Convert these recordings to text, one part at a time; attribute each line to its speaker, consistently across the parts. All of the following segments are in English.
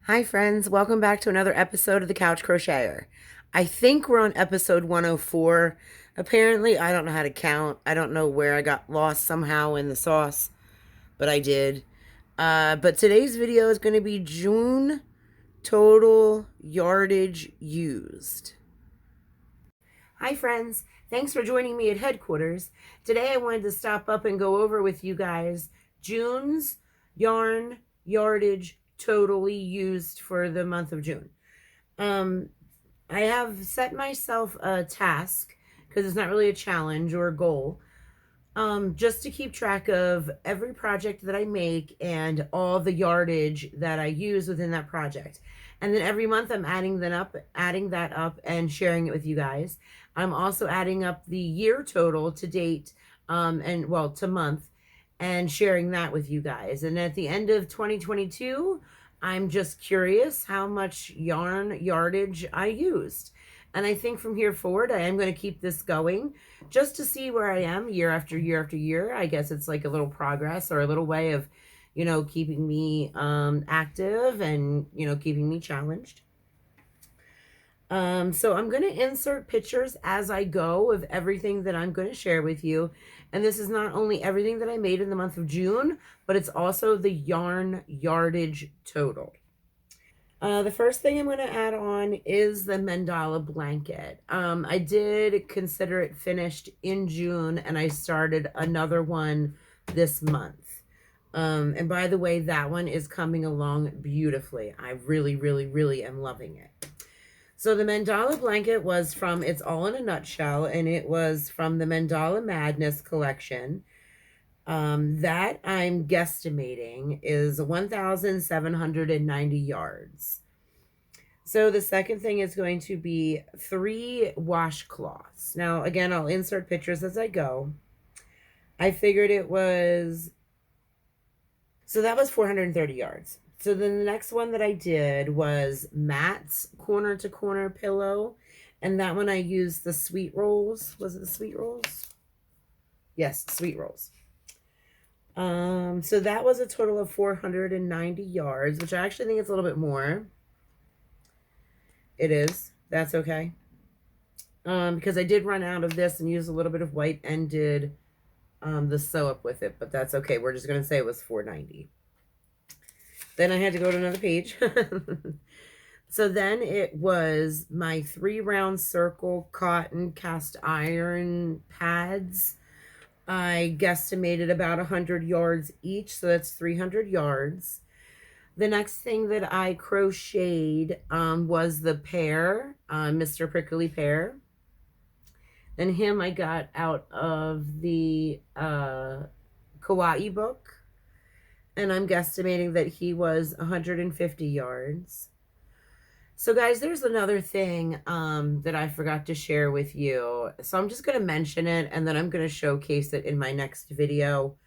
Speaker 1: Hi friends, welcome back to another episode of the Couch Crocheter. I think we're on episode 104. Apparently, I don't know how to count. I don't know where I got lost somehow in the sauce, but I did. But today's video is going to be June total yardage used. Hi friends, thanks for joining me at headquarters. Today I wanted to stop up and go over with you guys June's yarn yardage totally used for the month of June. I have set myself a task, because it's not really a challenge or a goal, just to keep track of every project that I make and all the yardage that I use within that project. And then every month I'm adding that up and sharing it with you guys. I'm also adding up the year total to date, to month, and sharing that with you guys. And at the end of 2022, I'm just curious how much yarn yardage I used. And I think from here forward, I am going to keep this going just to see where I am year after year after year. I guess it's like a little progress or a little way of, keeping me active and, keeping me challenged. So I'm going to insert pictures as I go of everything that I'm going to share with you. And this is not only everything that I made in the month of June, but it's also the yarn yardage total. The first thing I'm going to add on is the Mandala Blanket. I did consider it finished in June, and I started another one this month. And by the way, that one is coming along beautifully. I really, really, really am loving it. So the Mandala Blanket was from It's All in a Nutshell, and it was from the Mandala Madness collection. That I'm guesstimating is 1,790 yards. So the second thing is going to be 3 washcloths. Now, again, I'll insert pictures as I go. I figured it was... So that was 430 yards. So then the next one that I did was Matt's corner to corner pillow. And that one I used the sweet rolls. Was it the sweet rolls? Yes, sweet rolls. So that was a total of 490 yards, which I actually think it's a little bit more. It is. That's okay. Because I did run out of this and use a little bit of white and did the sew up with it, but that's okay. We're just going to say it was 490. Then I had to go to another page. So then it was my 3 round circle cotton cast iron pads. I guesstimated about 100 yards each, so that's 300 yards. The next thing that I crocheted was the pear, Mr. Prickly Pear. And him I got out of the Kawaii book. And I'm guesstimating that he was 150 yards. So guys, there's another thing that I forgot to share with you. So I'm just going to mention it, and then I'm going to showcase it in my next video.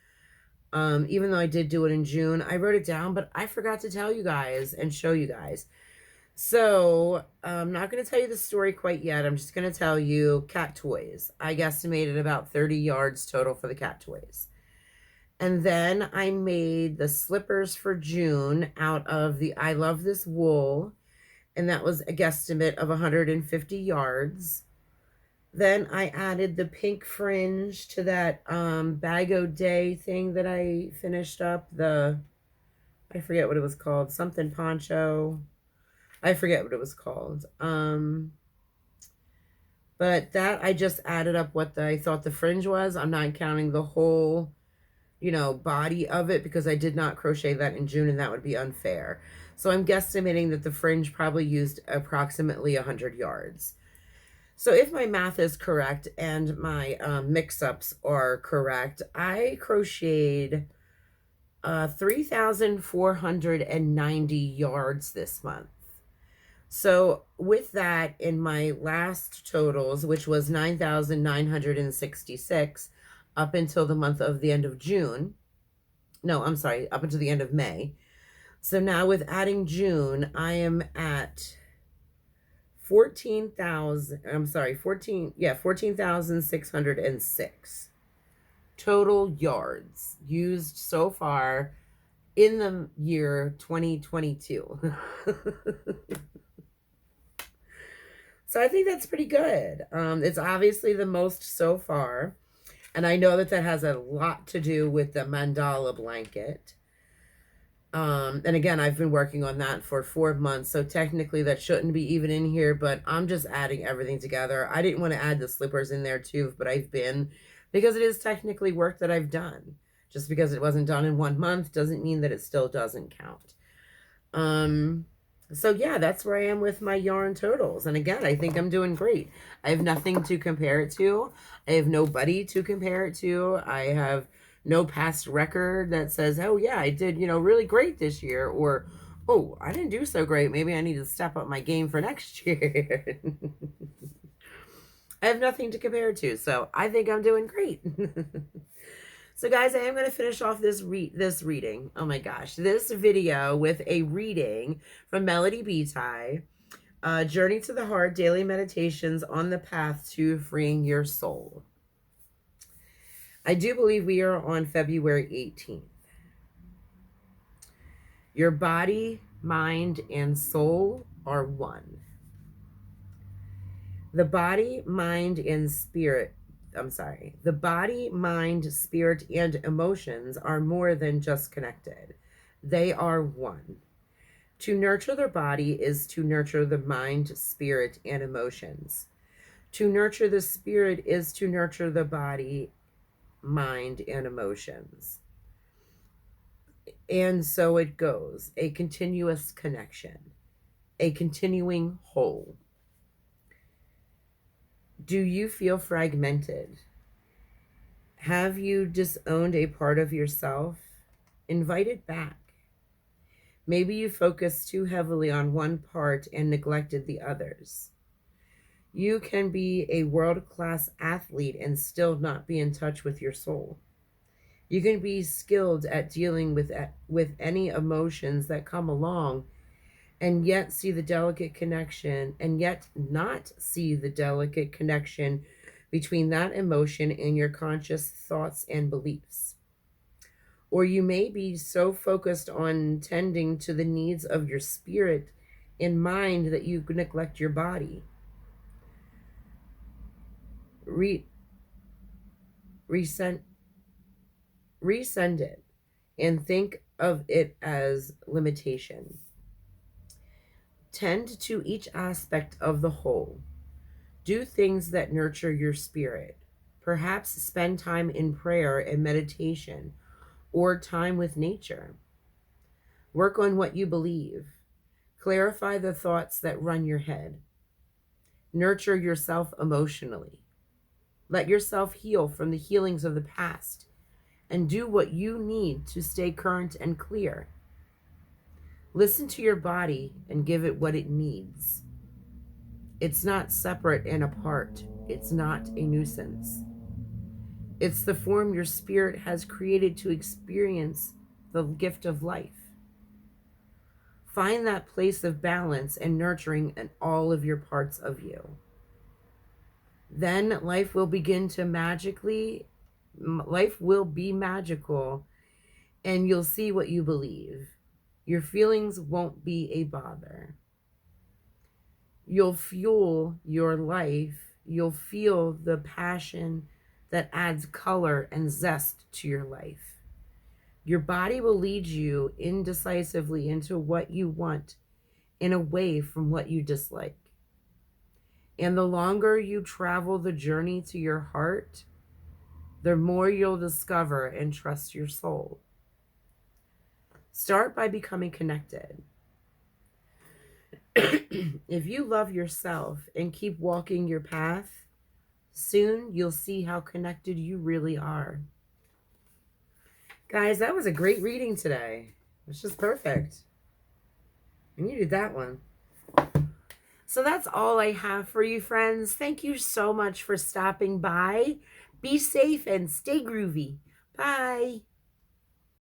Speaker 1: Even though I did do it in June, I wrote it down, but I forgot to tell you guys and show you guys. So I'm not going to tell you the story quite yet. I'm just going to tell you cat toys. I guesstimated about 30 yards total for the cat toys. And then I made the slippers for June out of the I Love This Wool. And that was a guesstimate of 150 yards. Then I added the pink fringe to that bag-o-day thing that I finished up. I forget what it was called. Something poncho. I forget what it was called. But that I just added up what I thought the fringe was. I'm not counting the whole, body of it, because I did not crochet that in June, and that would be unfair. So I'm guesstimating that the fringe probably used approximately 100 yards. So if my math is correct and my mix-ups are correct, I crocheted 3,490 yards this month. So with that, in my last totals, which was 9,966 up until the month of the end of June. No, I'm sorry, up until the end of May. So now with adding June, I am at 14,606 total yards used so far in the year 2022. So I think that's pretty good. It's obviously the most so far. And I know that that has a lot to do with the Mandala Blanket. And again, I've been working on that for 4 months. So technically that shouldn't be even in here, but I'm just adding everything together. I didn't want to add the slippers in there too, but I've been, because it is technically work that I've done. Just because it wasn't done in 1 month doesn't mean that it still doesn't count. So yeah, that's where I am with my yarn totals. And again, I think I'm doing great. I have nothing to compare it to. I have nobody to compare it to. I have no past record that says, oh yeah, I did, really great this year. Or, oh, I didn't do so great. Maybe I need to step up my game for next year. I have nothing to compare it to. So I think I'm doing great. So guys, I am going to finish off this reading. Oh my gosh. This video with a reading from Melody Betai, Journey to the Heart, Daily Meditations on the Path to Freeing Your Soul. I do believe we are on February 18th. Your body, mind, and soul are one. The body, mind, and spirit the body, mind, spirit, and emotions are more than just connected. They are one. To nurture the body is to nurture the mind, spirit, and emotions. To nurture the spirit is to nurture the body, mind, and emotions. And so it goes, a continuous connection, a continuing whole. Do you feel fragmented? Have you disowned a part of yourself? Invite it back. Maybe you focused too heavily on one part and neglected the others. You can be a world-class athlete and still not be in touch with your soul. You can be skilled at dealing with any emotions that come along and yet see the delicate connection, and yet not see the delicate connection between that emotion and your conscious thoughts and beliefs. Or you may be so focused on tending to the needs of your spirit and mind that you neglect your body. Resend it and think of it as limitation. Tend to each aspect of the whole. Do things that nurture your spirit. Perhaps spend time in prayer and meditation or time with nature. Work on what you believe. Clarify the thoughts that run your head. Nurture yourself emotionally. Let yourself heal from the healings of the past and do what you need to stay current and clear. Listen to your body and give it what it needs. It's not separate and apart. It's not a nuisance. It's the form your spirit has created to experience the gift of life. Find that place of balance and nurturing in all of your parts of you. Then life will be magical, and you'll see what you believe. Your feelings won't be a bother. You'll fuel your life. You'll feel the passion that adds color and zest to your life. Your body will lead you indecisively into what you want and away from what you dislike. And the longer you travel the journey to your heart, the more you'll discover and trust your soul. Start by becoming connected. If you love yourself and keep walking your path, soon you'll see how connected you really are. Guys, that was a great reading today. It's just perfect. I needed that one. So that's all I have for you, friends. Thank you so much for stopping by. Be safe and stay groovy. Bye.